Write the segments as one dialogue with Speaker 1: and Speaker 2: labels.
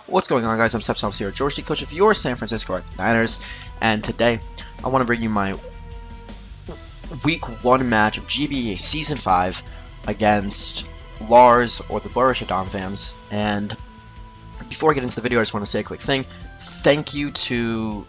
Speaker 1: What's going on, guys? I'm Steps here, George, the coach of your San Francisco Arcaniners, and today I want to bring you my Week 1 match of GBA Season 5 against Lars, or the Borussia Donphans. And before I get into the video, I just want to say a quick thing. Thank you to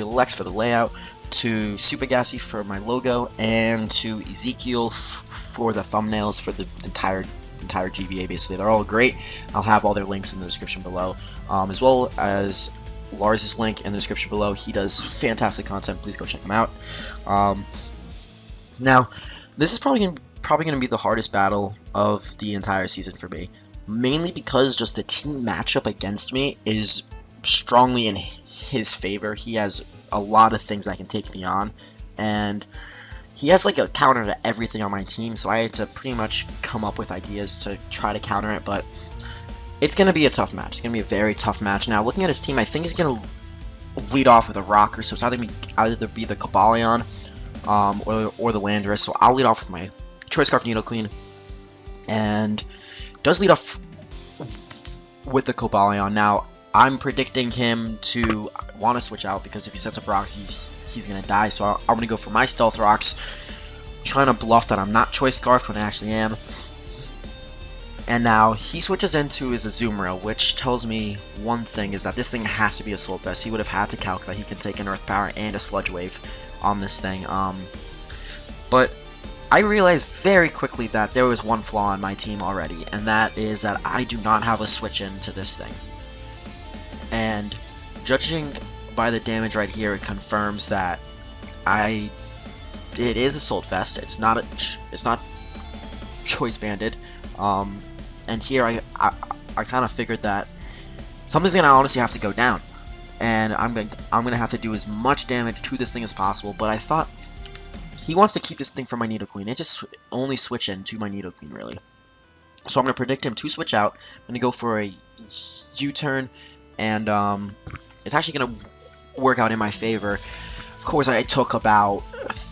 Speaker 1: Lex for the layout, to Super Gassy for my logo, and to Ezekiel for the thumbnails for the entire GBA. Basically, they're all great. I'll have all their links in the description below, as well as Lars's link in the description below. He does fantastic content. Please go check him out. Now, this is probably gonna be the hardest battle of the entire season for me, mainly because just the team matchup against me is strongly in his favor. He has a lot of things that can take me on, and he has like a counter to everything on my team, so I had to pretty much come up with ideas to try to counter it, but it's going to be a tough match. It's going to be a very tough match. Now, looking at his team, I think he's going to lead off with a rocker, so it's either be the Cabalion or the Landorus, so I'll lead off with my Choice Scarf Nidoqueen, and does lead off with the Cabalion. Now, I'm predicting him to want to switch out, because if he sets up rocks, he's going to die, so I'm going to go for my Stealth Rocks, trying to bluff that I'm not Choice Scarfed when I actually am. And now, he switches into his Azumarill, which tells me one thing, is that this thing has to be a Assault Vest. He would have had to calc that he can take an Earth Power and a Sludge Wave on this thing. But I realized very quickly that there was one flaw in my team already, and that is that I do not have a switch into this thing. And judging by the damage right here, it confirms that it is Assault Vest. It's not Choice Banded. And here I kind of figured that something's gonna honestly have to go down, and I'm gonna have to do as much damage to this thing as possible. But I thought he wants to keep this thing for my Nidoqueen. It just only switch into my Nidoqueen, really. So I'm gonna predict him to switch out. I'm gonna go for a U-turn, and it's actually gonna work out in my favor. Of course, I took about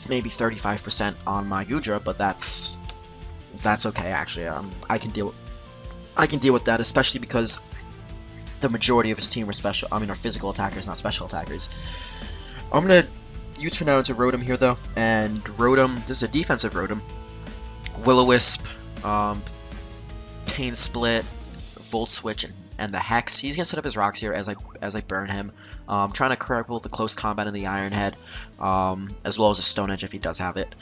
Speaker 1: maybe 35% on my Goodra, but that's okay. Actually, I can deal with that, especially because the majority of his team are physical attackers, not special attackers. I'm gonna U-turn out into Rotom here, though, and Rotom, this is a defensive Rotom. Will-O-Wisp, Pain Split, Volt Switch, and the Hex. He's gonna set up his rocks here as I burn him. Trying to cripple the close combat in the Iron Head, as well as a Stone Edge if he does have it.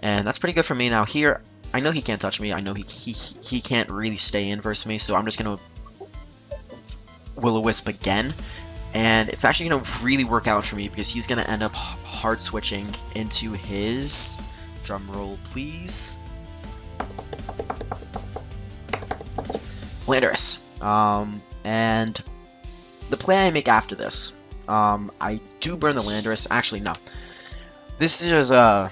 Speaker 1: And that's pretty good for me. Now here, I know he can't touch me. I know he can't really stay in versus me, so I'm just gonna Will-O-Wisp again. And it's actually gonna really work out for me, because he's gonna end up hard switching into his, drum roll please, Landorus. And the play I make after this, I do burn the Landorus. Actually, no. This is just a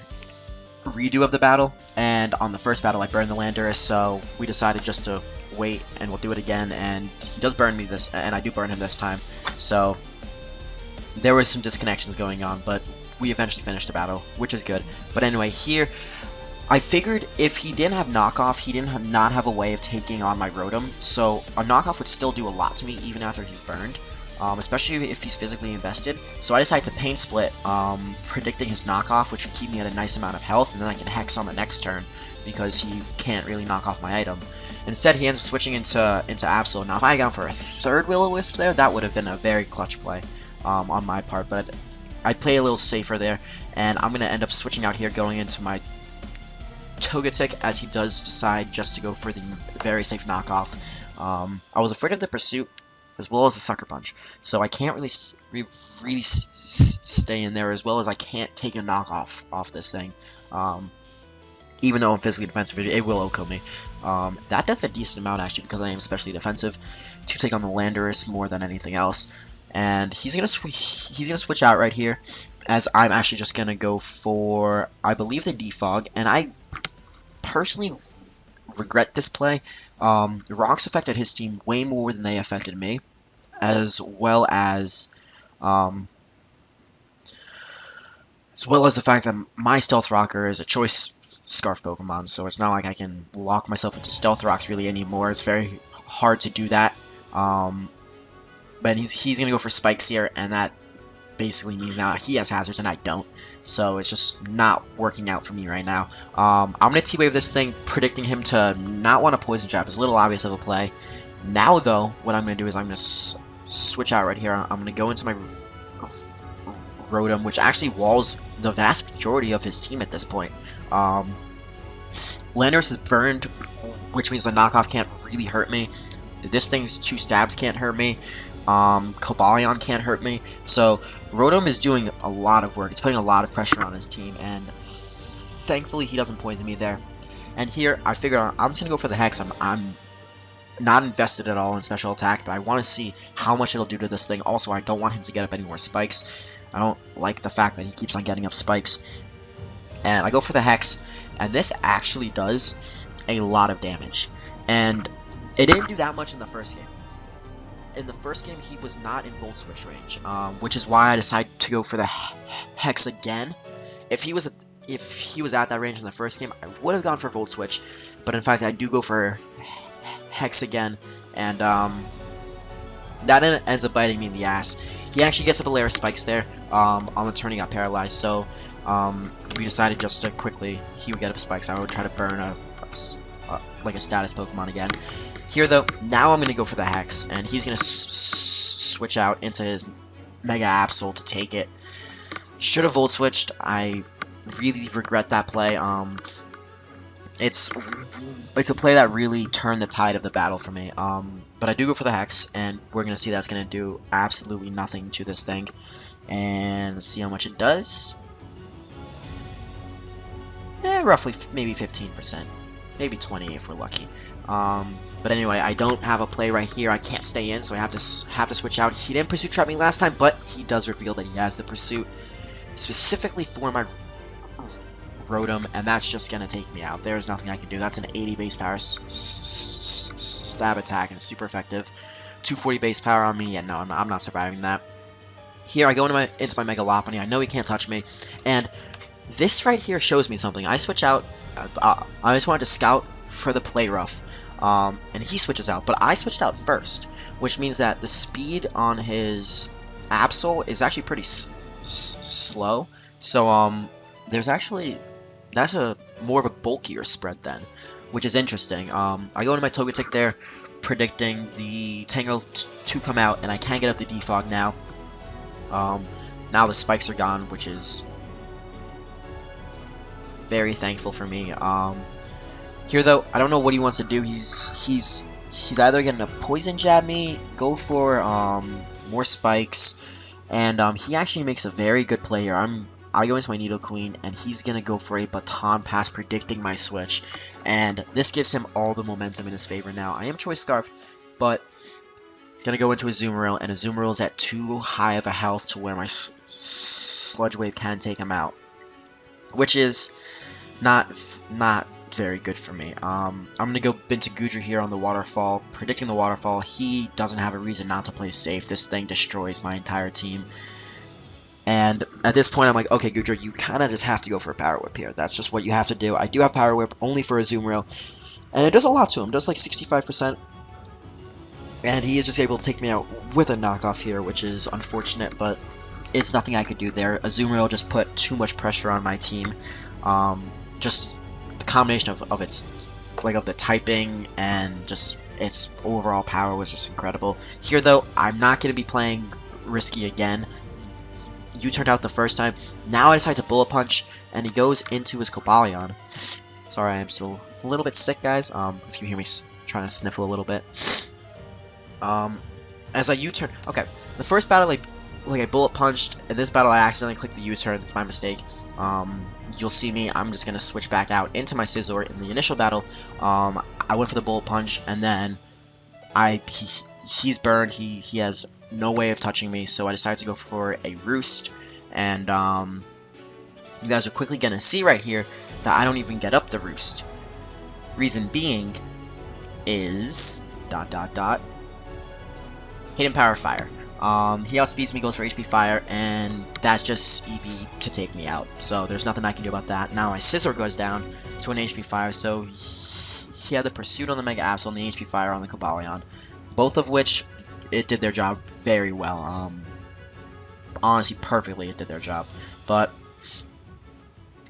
Speaker 1: redo of the battle, and on the first battle I burned the Landorus, so we decided just to wait, and we'll do it again, and he does burn me this, and I do burn him this time. So there was some disconnections going on, but we eventually finished the battle, which is good. But anyway, here I figured if he didn't have knockoff, he didn't not have a way of taking on my Rotom, so a knockoff would still do a lot to me even after he's burned, especially if he's physically invested. So I decided to Pain Split, predicting his knockoff, which would keep me at a nice amount of health, and then I can Hex on the next turn, because he can't really knock off my item. Instead, he ends up switching into Absol. Now, if I had gone for a third Will-O-Wisp there, that would have been a very clutch play on my part, but I played a little safer there, and I'm going to end up switching out here, going into my Togetic, as he does decide just to go for the very safe knockoff. I was afraid of the Pursuit, as well as the Sucker Punch, so I can't really stay in there, as well as I can't take a knockoff off this thing. Even though I'm physically defensive, it will OHKO me. That does a decent amount, actually, because I am especially defensive, to take on the Landorus more than anything else. And he's gonna switch out right here, as I'm actually just gonna go for, I believe, the Defog, and I personally regret this play. Rocks affected his team way more than they affected me, as well as the fact that my Stealth Rocker is a Choice Scarf Pokemon, so it's not like I can lock myself into Stealth Rocks really anymore. It's very hard to do that. but he's gonna go for spikes here, and that basically means now he has hazards and I don't. So it's just not working out for me right now. I'm gonna T-wave this thing, predicting him to not want to poison jab. It's a little obvious of a play. Now though, what I'm gonna do is I'm gonna switch out right here. I'm gonna go into my Rotom, which actually walls the vast majority of his team at this point. Landorus is burned, which means the knockoff can't really hurt me. This thing's 2 stabs can't hurt me. Cobalion can't hurt me. So Rotom is doing a lot of work. It's putting a lot of pressure on his team, and thankfully he doesn't poison me there. And here I figured I'm just gonna go for the Hex. I'm not invested at all in special attack, but I want to see how much it'll do to this thing. Also, I don't want him to get up any more spikes. I don't like the fact that he keeps on getting up spikes. And I go for the Hex, and this actually does a lot of damage. And it didn't do that much in the first game. In the first game, he was not in Volt Switch range, which is why I decided to go for the Hex again. If he was at that range in the first game, I would have gone for Volt Switch, but in fact, I do go for Hex again, and that ends up biting me in the ass. He actually gets up a layer of spikes there. On the turn he got paralyzed, so we decided just to quickly, he would get up spikes. I would try to burn like a status Pokemon again. Here though, now I'm going to go for the Hex, and he's going to switch out into his Mega Absol to take it. Should have Volt Switched. I really regret that play. It's a play that really turned the tide of the battle for me. But I do go for the Hex, and we're going to see that's going to do absolutely nothing to this thing. And let's see how much it does. Roughly maybe 15%. Maybe 20 if we're lucky. But anyway, I don't have a play right here. I can't stay in, so I have to switch out. He didn't Pursuit Trap me last time, but he does reveal that he has the Pursuit specifically for my Rotom, and that's just going to take me out. There's nothing I can do. That's an 80 base power stab attack, and it's super effective. 240 base power on me. Yeah, no, I'm not surviving that. Here, I go into my Mega Lopunny. I know he can't touch me, and this right here shows me something. I switch out. I just wanted to scout for the Play Rough, and he switches out, but I switched out first, which means that the speed on his Absol is actually pretty slow. So there's actually that's more of a bulkier spread then, which is interesting. I go into my Togetic there, predicting the Tangrowth to come out, and I can get up the Defog now. Now the spikes are gone, which is very thankful for me. Here though, I don't know what he wants to do. He's either going to poison jab me, go for more spikes, and he actually makes a very good play here. I go into my Nidoqueen, and he's going to go for a Baton Pass, predicting my switch, and this gives him all the momentum in his favor now. I am Choice Scarfed, but he's going to go into a Azumarill, and Azumarill is at too high of a health to where my Sludge Wave can take him out, which is not very good for me. I'm going to go into Goodra here on the Waterfall, predicting the Waterfall. He doesn't have a reason not to play safe. This thing destroys my entire team. And at this point, I'm like, okay, Goodra, you kind of just have to go for a Power Whip here. That's just what you have to do. I do have Power Whip only for Azumarill, and it does a lot to him. It does like 65%. And he is just able to take me out with a knockoff here, which is unfortunate, but it's nothing I could do there. Azumarill just put too much pressure on my team. Just the combination of its, like, of the typing and just its overall power was just incredible. Here though, I'm not going to be playing risky again. You turned out the first time. Now I decide to Bullet Punch, and he goes into his Cobalion. Sorry, I'm still a little bit sick, guys. If you hear me trying to sniffle a little bit. As I U-turn, okay, the first battle I Bullet Punched. In this battle I accidentally clicked the U-turn. It's my mistake. You'll see me. I'm just gonna switch back out into my Scizor. In the initial battle, I went for the Bullet Punch, and then he's burned. He has no way of touching me, so I decided to go for a Roost. And you guys are quickly gonna see right here that I don't even get up the Roost. Reason being is ... Hidden Power Fire. He outspeeds me, goes for HP Fire, and that's just EV to take me out. So there's nothing I can do about that. Now my Scizor goes down to an HP Fire, so he had the Pursuit on the Mega Absol and the HP Fire on the Cobalion, both of which it did their job very well. Honestly, perfectly, it did their job. But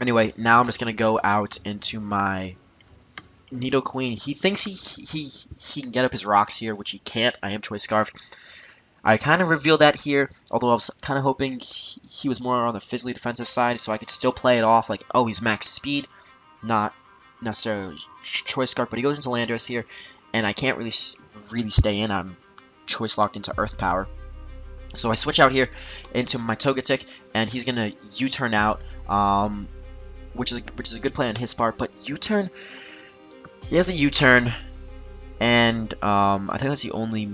Speaker 1: anyway, now I'm just gonna go out into my Nidoqueen. He thinks he can get up his rocks here, which he can't. I am Choice Scarf. I kind of revealed that here, although I was kind of hoping he was more on the physically defensive side, so I could still play it off like, oh, he's max speed, not necessarily Choice Scarf. But he goes into Landorus here, and I can't really stay in. I'm Choice locked into Earth Power. So I switch out here into my Togetic, and he's gonna U-turn out, which is a good play on his part. But U-turn, he has the U-turn, and I think that's the only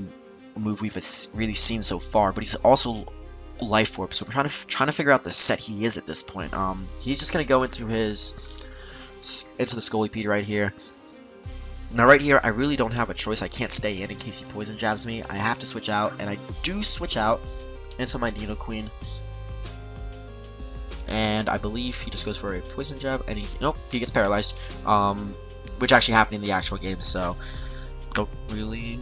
Speaker 1: move we've really seen so far. But he's also Life Orb, so we're trying to figure out the set he is at this point. He's just gonna go into the Scolipede right here. Now right here, I really don't have a choice. I can't stay in case he Poison Jabs me. I have to switch out, and I do switch out into my Nidoqueen. And I believe he just goes for a Poison Jab, and nope, he gets paralyzed. Which actually happened in the actual game, so don't really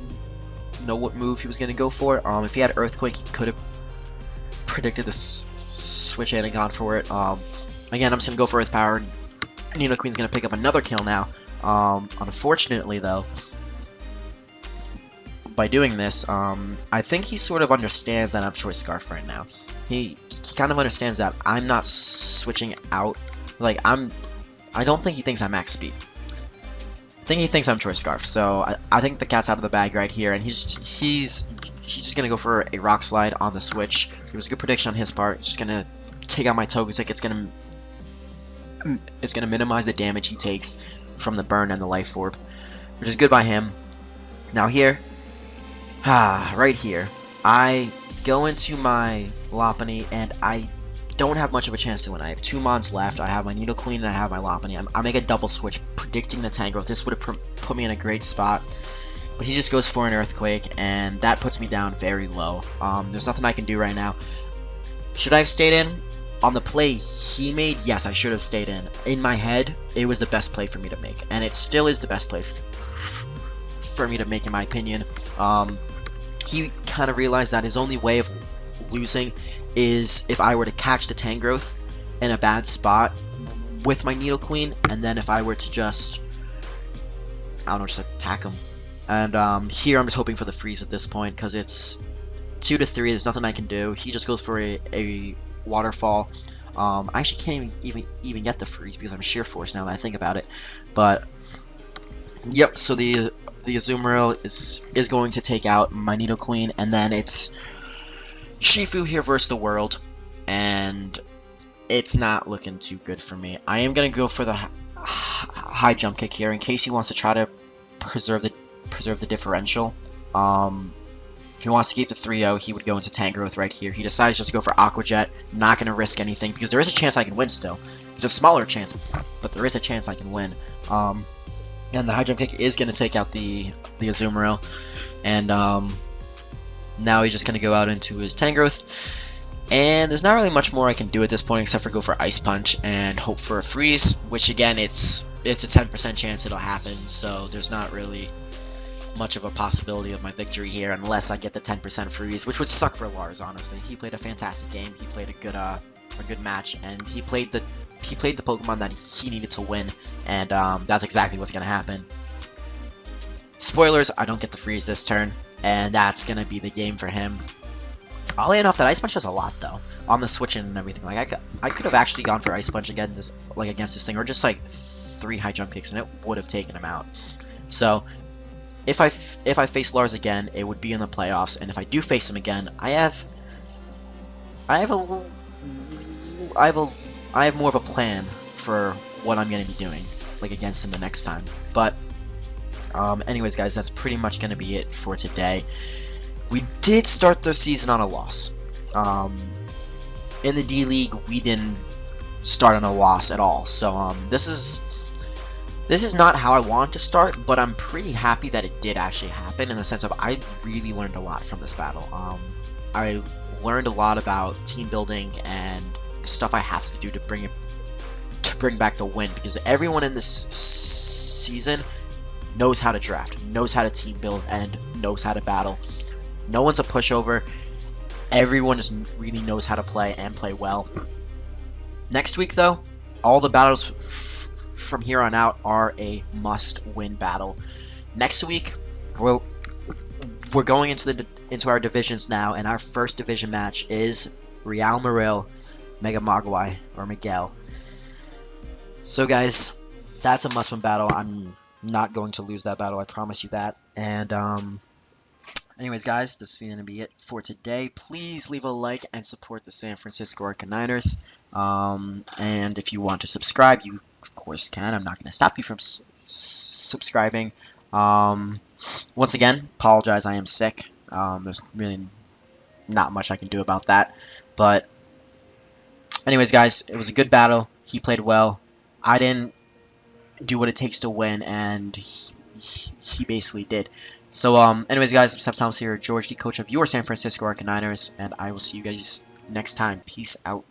Speaker 1: know what move he was going to go for. If he had Earthquake, he could have predicted the switch in and gone for it. Again, I'm just going to go for Earth Power, and Nidoqueen's going to pick up another kill now. Unfortunately, though, by doing this, I think he sort of understands that I'm Choice Scarf right now. He kind of understands that I'm not switching out. Like, I don't think he thinks I'm max speed. I think he thinks I'm Choice Scarf. So I think the cat's out of the bag right here, and he's just gonna go for a Rock Slide on the switch. It was a good prediction on his part. He's just gonna take out my Togetic. It's gonna minimize the damage he takes from the burn and the Life Orb, which is good by him. Now here, right here, I go into my Lopunny, and I don't have much of a chance to win. I have 2 Mons left. I have my Nidoqueen and I have my Lopunny. I make a double switch, predicting the Tangrowth. This would have put me in a great spot, but he just goes for an Earthquake, and that puts me down very low. There's nothing I can do right now. Should I have stayed in? On the play he made, yes, I should have stayed in. In my head, it was the best play for me to make, and it still is the best play for me to make, in my opinion. He kind of realized that his only way of losing is if I were to catch the Tangrowth in a bad spot with my Nidoqueen, and then if I were to just, I don't know, just attack him. And here I'm just hoping for the freeze at this point, because it's 2 to 3, there's nothing I can do. He just goes for a Waterfall. I actually can't even get the freeze because I'm Sheer Force now that I think about it. But yep, so the Azumarill is going to take out my Nidoqueen, and then it's Shifu here versus the world, and it's not looking too good for me. I am gonna go for the high jump kick here in case he wants to try to preserve the differential. If he wants to keep the 3-0, he would go into Tangrowth right here. He decides just to go for Aqua Jet. Not going to risk anything, because there is a chance I can win still. It's a smaller chance, but there is a chance I can win. And the high jump kick is going to take out the Azumarill. And now he's just going to go out into his Tangrowth. And there's not really much more I can do at this point except for go for Ice Punch and hope for a freeze, which again, it's a 10% chance it'll happen, so there's not really much of a possibility of my victory here unless I get the 10% freeze, which would suck for Lars, honestly. He played a fantastic game. He played a good match, and he played the Pokemon that he needed to win, and that's exactly what's gonna happen. Spoilers, I don't get the freeze this turn, and that's gonna be the game for him. Oddly enough, that Ice Punch does a lot though on the switching and everything. Like I could have actually gone for Ice Punch again, against this thing, or just like 3 high jump kicks, and it would have taken him out. So if I face Lars again, it would be in the playoffs, and if I do face him again, I have more of a plan for what I'm going to be doing, like against him the next time. But anyways, guys, that's pretty much going to be it for today. We did start the season on a loss. In the D League, we didn't start on a loss at all. So this is not how I wanted to start, but I'm pretty happy that it did actually happen, in the sense of I really learned a lot from this battle. I learned a lot about team building and the stuff I have to do to bring back the win, because everyone in this season knows how to draft, knows how to team build, and knows how to battle. No one's a pushover. Everyone just really knows how to play and play well. Next week, though, all the battles from here on out are a must-win battle. Next week, we're going into our divisions now, and our first division match is Real Madrid, Mega Mogwai, or Miguel. So, guys, that's a must-win battle. I'm not going to lose that battle, I promise you that. And, anyways, guys, this is going to be it for today. Please leave a like and support the San Francisco Arcaniners. And if you want to subscribe, you, of course, can. I'm not going to stop you from subscribing. Once again, apologize, I am sick. There's really not much I can do about that. But, anyways, guys, it was a good battle. He played well. I didn't do what it takes to win, and he basically did. So, anyways, guys, I'm Seth Thomas here, George, the coach of your San Francisco Arcaniners, and I will see you guys next time. Peace out.